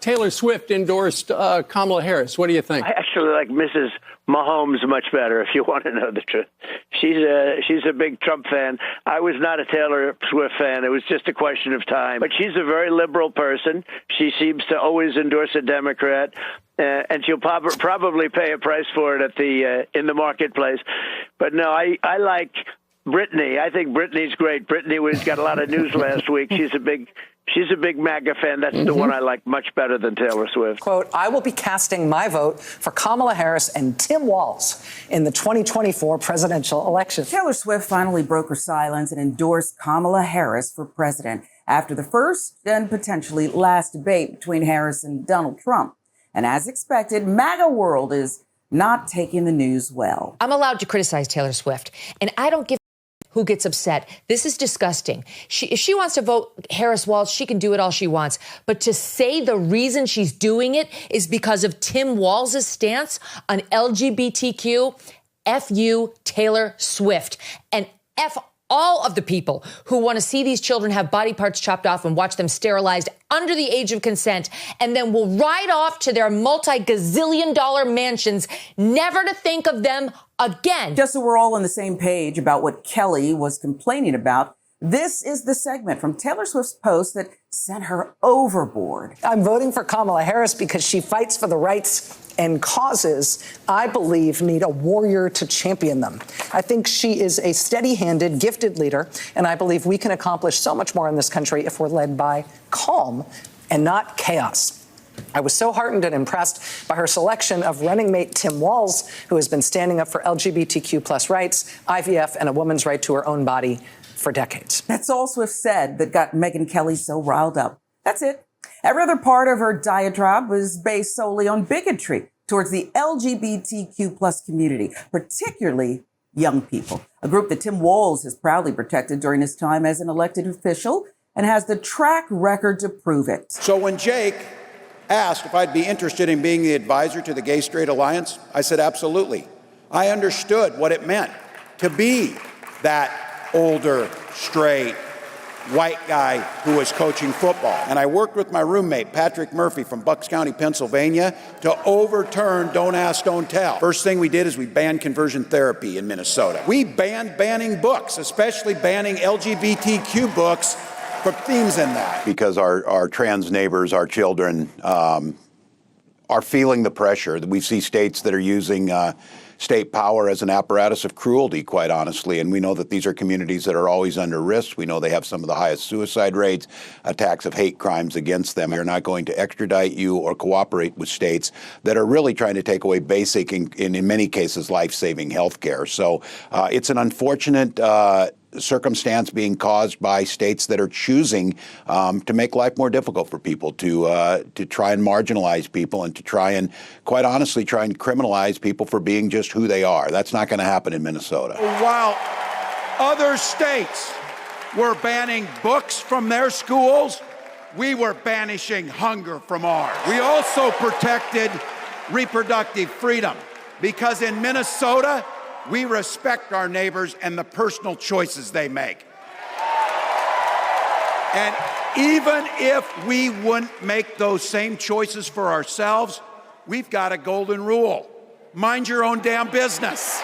Taylor Swift endorsed Kamala Harris. What do you think? I actually like Mrs. Mahomes much better, if you want to know the truth. She's a big Trump fan. I was not a Taylor Swift fan. It was just a question of time. But she's a very liberal person. She seems to always endorse a Democrat, and she'll probably pay a price for it at in the marketplace. But no, I like Brittany. I think Brittany's great. Brittany got a lot of news last week. She's a big MAGA fan. That's the one I like much better than Taylor Swift. Quote, I will be casting my vote for Kamala Harris and Tim Walz in the 2024 presidential election. Taylor Swift finally broke her silence and endorsed Kamala Harris for president after the first and potentially last debate between Harris and Donald Trump. And as expected, MAGA world is not taking the news well. I'm allowed to criticize Taylor Swift, and I don't give who gets upset. This is disgusting. If she wants to vote Harris Walz, she can do it all she wants. But to say the reason she's doing it is because of Tim Walz's stance on LGBTQ, F you, Taylor Swift. And F all of the people who want to see these children have body parts chopped off and watch them sterilized under the age of consent, and then will ride off to their multi-gazillion-dollar mansions, never to think of them again. Just so we're all on the same page about what Kelly was complaining about, this is the segment from Taylor Swift's post that sent her overboard. I'm voting for Kamala Harris because she fights for the rights and causes I believe need a warrior to champion them. I think she is a steady-handed, gifted leader, and I believe we can accomplish so much more in this country if we're led by calm and not chaos. I was so heartened and impressed by her selection of running mate Tim Walz, who has been standing up for LGBTQ plus rights, IVF, and a woman's right to her own body for decades. That's all Swift said that got Megyn Kelly so riled up. That's it. Every other part of her diatribe was based solely on bigotry towards the LGBTQ plus community, particularly young people, a group that Tim Walz has proudly protected during his time as an elected official and has the track record to prove it. So when Jake asked if I'd be interested in being the advisor to the Gay Straight Alliance, I said absolutely. I understood what it meant to be that older, straight, white guy who was coaching football. And I worked with my roommate, Patrick Murphy from Bucks County, Pennsylvania, to overturn Don't Ask, Don't Tell. First thing we did is we banned conversion therapy in Minnesota. We banned banning books, especially banning LGBTQ books for themes in that. Because our trans neighbors, our children, are feeling the pressure. We see states that are using state power as an apparatus of cruelty, quite honestly. And we know that these are communities that are always under risk. We know they have some of the highest suicide rates, attacks of hate crimes against them. They're not going to extradite you or cooperate with states that are really trying to take away basic, in many cases, life-saving health care. So it's an unfortunate circumstance being caused by states that are choosing to make life more difficult for people, to try and marginalize people and to try and, quite honestly, try and criminalize people for being just who they are. That's not going to happen in Minnesota. While other states were banning books from their schools, we were banishing hunger from ours. We also protected reproductive freedom because in Minnesota, we respect our neighbors and the personal choices they make. And even if we wouldn't make those same choices for ourselves, we've got a golden rule. Mind your own damn business.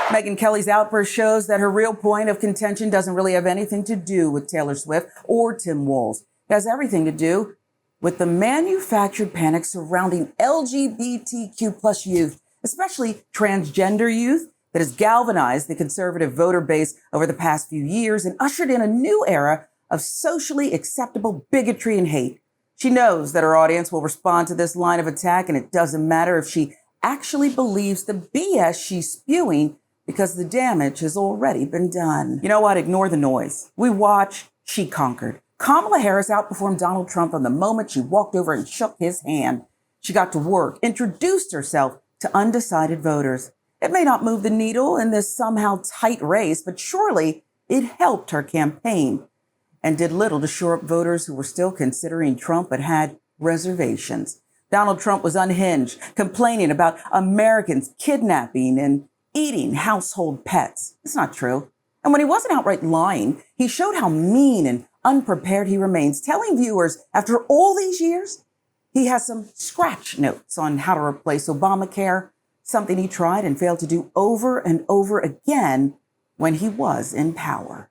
Megyn Kelly's outburst shows that her real point of contention doesn't really have anything to do with Taylor Swift or Tim Walz. It has everything to do with the manufactured panic surrounding LGBTQ plus youth, especially transgender youth, that has galvanized the conservative voter base over the past few years and ushered in a new era of socially acceptable bigotry and hate. She knows that her audience will respond to this line of attack, and it doesn't matter if she actually believes the BS she's spewing because the damage has already been done. You know what? Ignore the noise. We watch, she conquered. Kamala Harris outperformed Donald Trump from the moment she walked over and shook his hand. She got to work, introduced herself to undecided voters. It may not move the needle in this somehow tight race, but surely it helped her campaign and did little to shore up voters who were still considering Trump but had reservations. Donald Trump was unhinged, complaining about Americans kidnapping and eating household pets. It's not true. And when he wasn't outright lying, he showed how mean and unprepared he remains, telling viewers after all these years, he has some scratch notes on how to replace Obamacare, something he tried and failed to do over and over again when he was in power.